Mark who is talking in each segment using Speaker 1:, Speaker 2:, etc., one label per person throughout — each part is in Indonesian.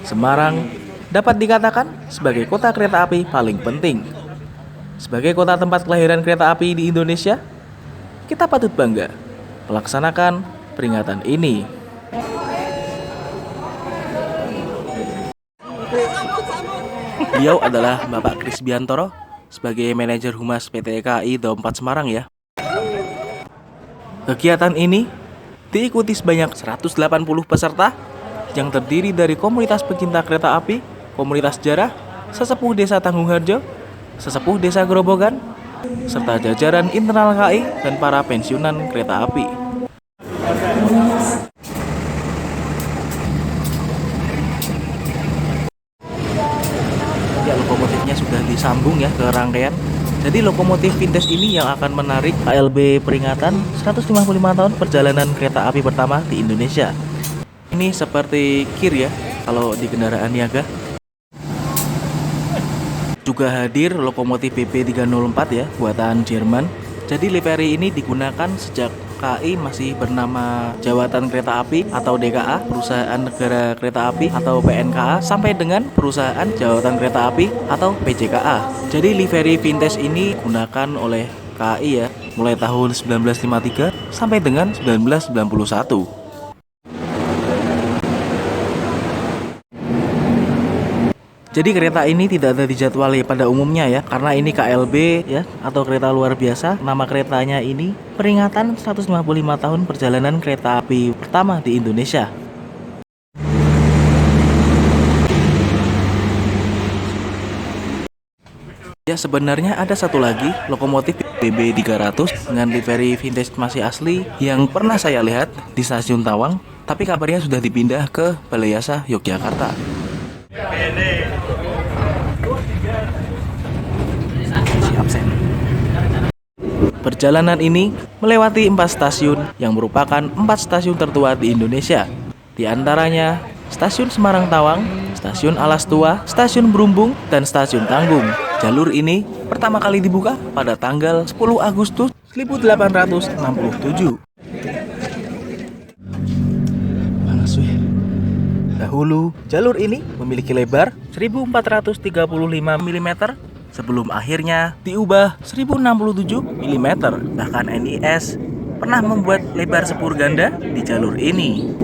Speaker 1: Semarang dapat dikatakan sebagai kota kereta api paling penting. Sebagai kota tempat kelahiran kereta api di Indonesia, kita patut bangga melaksanakan peringatan ini. Beliau adalah Bapak Kris Biantoro sebagai manajer humas PT KAI Daob 4 Semarang ya. Kegiatan ini diikuti sebanyak 180 peserta yang terdiri dari komunitas pecinta kereta api, komunitas sejarah, sesepuh desa Tanggung Harjo, sesepuh desa Grobogan, serta jajaran internal KAI dan para pensiunan kereta api. Ya, lokomotifnya sudah disambung ya ke rangkaian. Jadi lokomotif vintage ini yang akan menarik KLB peringatan 155 tahun perjalanan kereta api pertama di Indonesia. Ini seperti kir ya kalau di kendaraan niaga. Juga hadir lokomotif BP304 ya, buatan Jerman. Jadi livery ini digunakan sejak KAI masih bernama Jawatan Kereta Api atau DKA, Perusahaan Negara Kereta Api atau PNKA, sampai dengan Perusahaan Jawatan Kereta Api atau PJKA. Jadi livery vintage ini digunakan oleh KAI ya, mulai tahun 1953 sampai dengan 1991. Jadi kereta ini tidak ada dijadwali pada umumnya ya, karena ini KLB ya atau kereta luar biasa. Nama keretanya ini peringatan 155 tahun perjalanan kereta api pertama di Indonesia. Ya, sebenarnya ada satu lagi lokomotif BB300 dengan livery vintage masih asli yang pernah saya lihat di stasiun Tawang, tapi kabarnya sudah dipindah ke Balai Yasa Yogyakarta. Perjalanan ini melewati 4 stasiun yang merupakan 4 stasiun tertua di Indonesia. Di antaranya Stasiun Semarang Tawang, Stasiun Alas Tua, Stasiun Berumbung, dan Stasiun Tanggung. Jalur ini pertama kali dibuka pada tanggal 10 Agustus 1867. Dahulu, jalur ini memiliki lebar 1435 mm sebelum akhirnya diubah 1067 mm. Bahkan NIS pernah membuat lebar sepur ganda di jalur ini.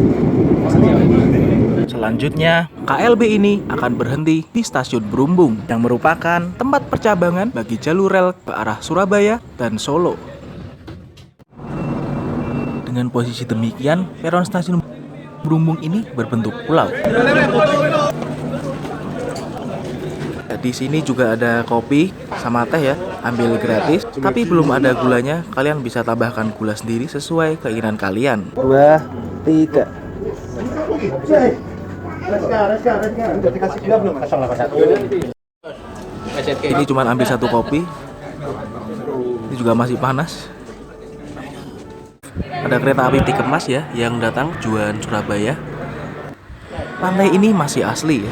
Speaker 1: Selanjutnya, KLB ini akan berhenti di Stasiun Berumbung yang merupakan tempat percabangan bagi jalur rel ke arah Surabaya dan Solo. Dengan posisi demikian, peron Stasiun Berumbung ini berbentuk pulau. Di sini juga ada kopi sama teh ya, ambil gratis. Tapi belum ada gulanya, kalian bisa tambahkan gula sendiri sesuai keinginan kalian. 2, 3. Ini cuma ambil satu kopi. Ini juga masih panas. Ada kereta api tiket emas ya yang datang tujuan Surabaya. Pantai ini masih asli ya.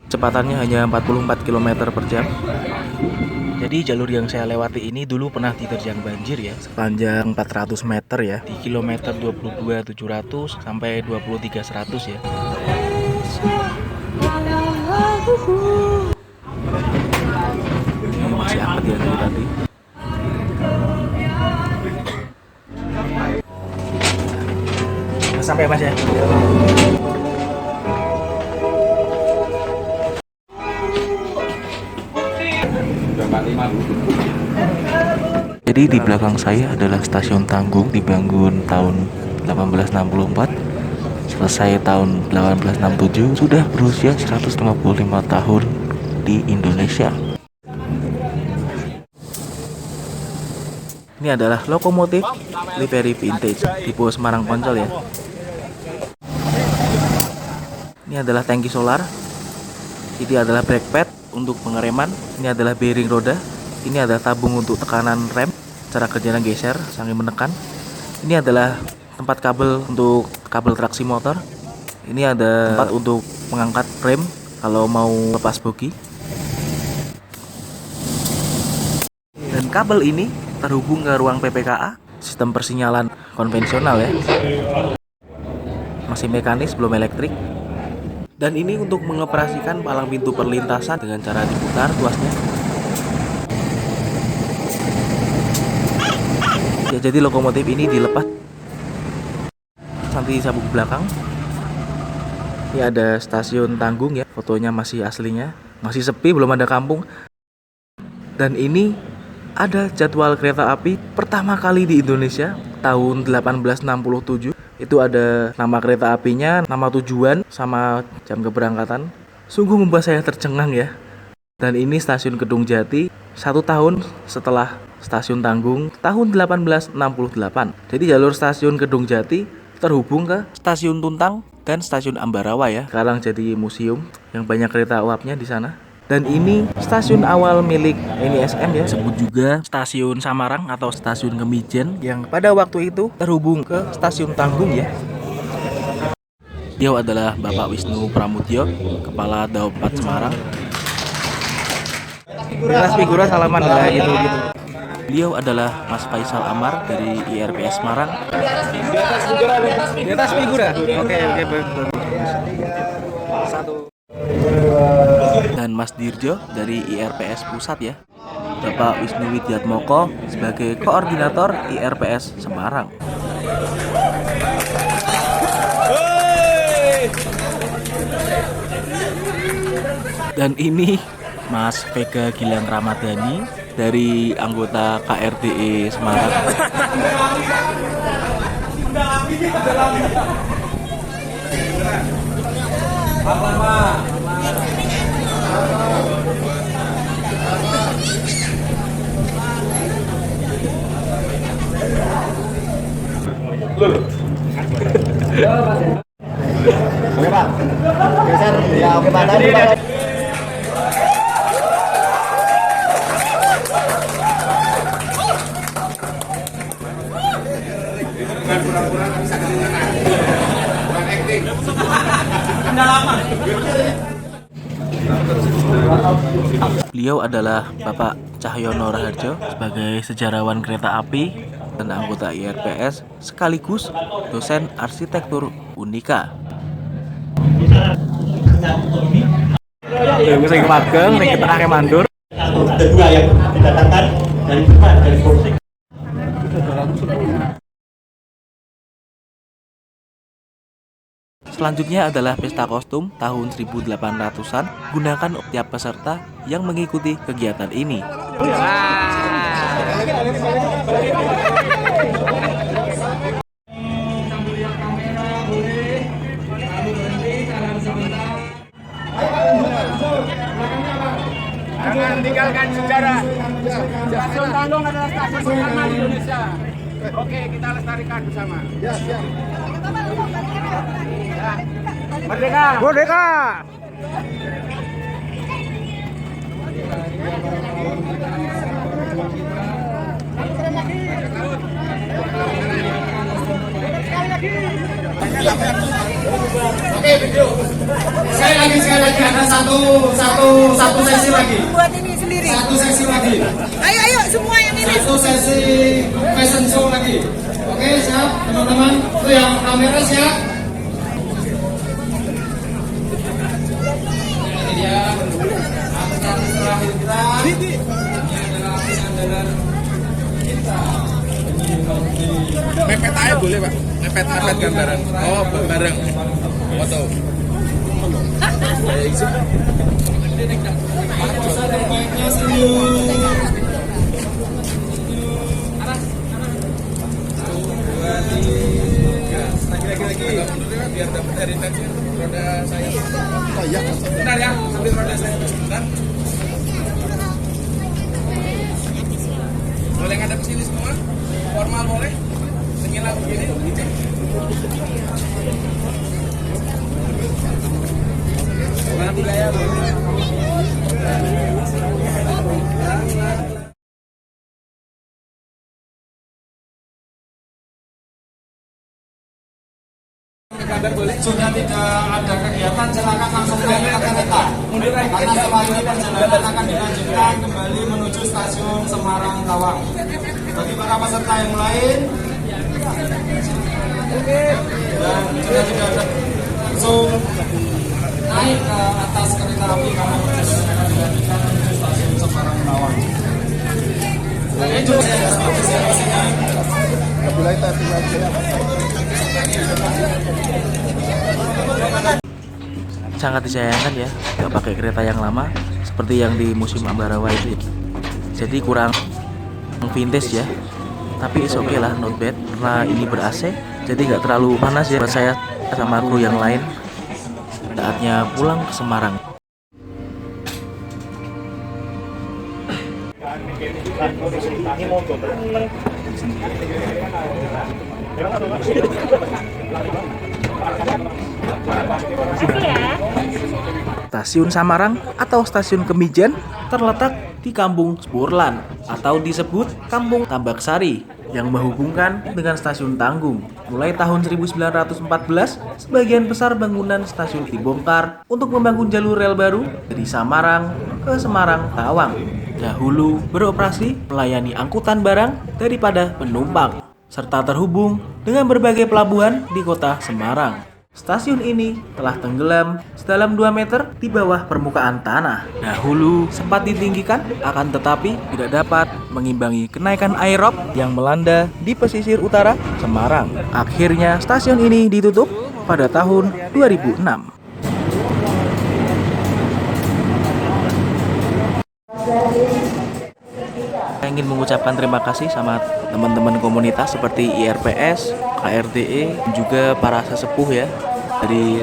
Speaker 1: Kecepatannya hanya 44 km per jam. Jadi jalur yang saya lewati ini dulu pernah diterjang banjir ya, sepanjang 400 meter ya, di kilometer 22.700 sampai 23.100 ya. Ini masih anget ya dari tadi. Sampai mas ya. Jadi di belakang saya adalah Stasiun Tanggung, dibangun tahun 1864, selesai tahun 1867, sudah berusia 155 tahun di Indonesia. Ini adalah lokomotif livery vintage tipe Semarang Poncol ya. Ini adalah tangki solar. Ini adalah brake pad untuk pengereman. Ini adalah bearing roda. Ini adalah tabung untuk tekanan rem. Cara kerjanya geser sambil menekan. Ini adalah tempat kabel untuk kabel traksi motor. Ini ada tempat untuk mengangkat rem kalau mau lepas bogi. Dan kabel ini terhubung ke ruang PPKA sistem persinyalan konvensional ya. Masih mekanis, belum elektrik. Dan ini untuk mengoperasikan palang pintu perlintasan dengan cara diputar tuasnya. Ya, jadi lokomotif ini dilepas. Nanti sabuk belakang. Ini ada stasiun Tanggung ya, fotonya masih aslinya. Masih sepi, belum ada kampung. Dan ini ada jadwal kereta api pertama kali di Indonesia tahun 1867. Itu ada nama kereta apinya, nama tujuan, sama jam keberangkatan. Sungguh membuat saya tercengang ya. Dan ini stasiun Kedung Jati 1 tahun setelah stasiun Tanggung tahun 1868. Jadi jalur stasiun Kedung Jati terhubung ke stasiun Tuntang dan stasiun Ambarawa ya. Sekarang jadi museum yang banyak kereta uapnya di sana. Dan ini stasiun awal milik NISM ya, sebut juga stasiun Samarang atau stasiun Kemijen yang pada waktu itu terhubung ke stasiun Tanggung ya. Beliau adalah Bapak Wisnu Pramudya, Kepala Daob 4 Semarang. Lintas figura salaman kayak gitu. Beliau adalah Mas Faisal Amar dari IRPS Semarang. Di atas figura. Oke, betul. Satu. Dan Mas Dirjo dari IRPS Pusat ya. Bapak Wisnu Widiatmoko sebagai koordinator IRPS Semarang. Dan ini Mas Vega Gilang Ramadhani dari anggota KRDE Semarang.
Speaker 2: Oke Pak, geser ya, oke Pak. Tadi Pak.
Speaker 1: Beliau adalah Bapak Cahyono Raharjo sebagai sejarawan kereta api dan anggota IRPS sekaligus dosen arsitektur Unika. Bisa magang, kita pakai mandur.
Speaker 2: Ada dua yang didatangkan dari Jerman, dari Polsek.
Speaker 1: Selanjutnya adalah pesta kostum tahun 1800-an. Gunakan tiap peserta yang mengikuti kegiatan ini.
Speaker 3: Jangan tinggalkan sejarah. Stasiun Tanggung adalah stasiun pertama di Indonesia. Oke, kita lestarikan bersama. Ya, siap. Merdeka! Merdeka!
Speaker 2: Oke, video. Sekali lagi ada satu sesi lagi.
Speaker 4: Buat ini sendiri.
Speaker 2: Satu sesi lagi.
Speaker 4: Ayo semua yang ini.
Speaker 2: Satu sesi fashion show lagi. Oke, siap teman-teman. Itu yang kamera siap. Ini dia. Artis terakhir kita. Ini adalah artis andalan kita.
Speaker 3: Mepet aja boleh Pak? Mepet gambaran. Oh, bareng. Foto.
Speaker 2: Bisa terbaiknya senyum. Lagi.
Speaker 3: Biar dapat heritage roda saya. Oh iya. Bentar ya, sambil roda saya sebentar. Boleh ngadep sini semua? Formal boleh? Menyilang begini. Nanti gaya boleh.
Speaker 2: Sudah tidak ada kegiatan, silakan langsung naik ke kereta. Karena setelah ini perjalanan akan dilanjutkan kembali menuju stasiun Semarang Tawang. bagi para peserta yang lain, dan kita tidak ada langsung naik ke atas kereta api karena proses akan dilanjutkan menuju stasiun Semarang Tawang. Ini juga
Speaker 1: sangat disayangkan ya, nggak pakai kereta yang lama seperti yang di Museum Ambarawa itu ya. Jadi kurang vintage ya, tapi it's okay lah, not bad karena ini ber-AC jadi nggak terlalu panas ya buat saya sama kru yang lain. Saatnya pulang ke Semarang. Stasiun Samarang atau Stasiun Kemijen terletak di Kampung Spurlan atau disebut Kampung Tambak Sari yang menghubungkan dengan Stasiun Tanggung. Mulai tahun 1914, sebagian besar bangunan stasiun dibongkar untuk membangun jalur rel baru dari Samarang ke Semarang Tawang. Dahulu beroperasi melayani angkutan barang daripada penumpang, serta terhubung dengan berbagai pelabuhan di kota Semarang. Stasiun ini telah tenggelam sedalam 2 meter di bawah permukaan tanah. Dahulu sempat ditinggikan, akan tetapi tidak dapat mengimbangi kenaikan air rob yang melanda di pesisir utara Semarang. Akhirnya stasiun ini ditutup pada tahun 2006. Saya ingin mengucapkan terima kasih sama teman-teman komunitas seperti IRPS, KRDE, dan juga para sesepuh ya dari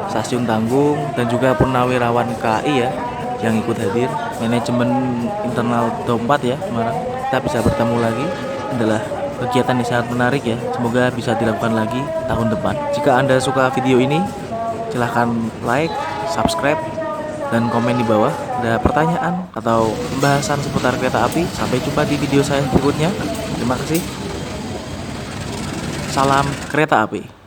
Speaker 1: Stasiun Tanggung dan juga purnawirawan KAI ya yang ikut hadir, manajemen internal Dompat ya Semarang. Kita bisa bertemu lagi, adalah kegiatan yang sangat menarik ya. Semoga bisa dilakukan lagi tahun depan. Jika Anda suka video ini, silahkan like, subscribe, dan komen di bawah. Ada pertanyaan atau pembahasan seputar kereta api. Sampai jumpa di video saya berikutnya. Terima kasih. Salam kereta api.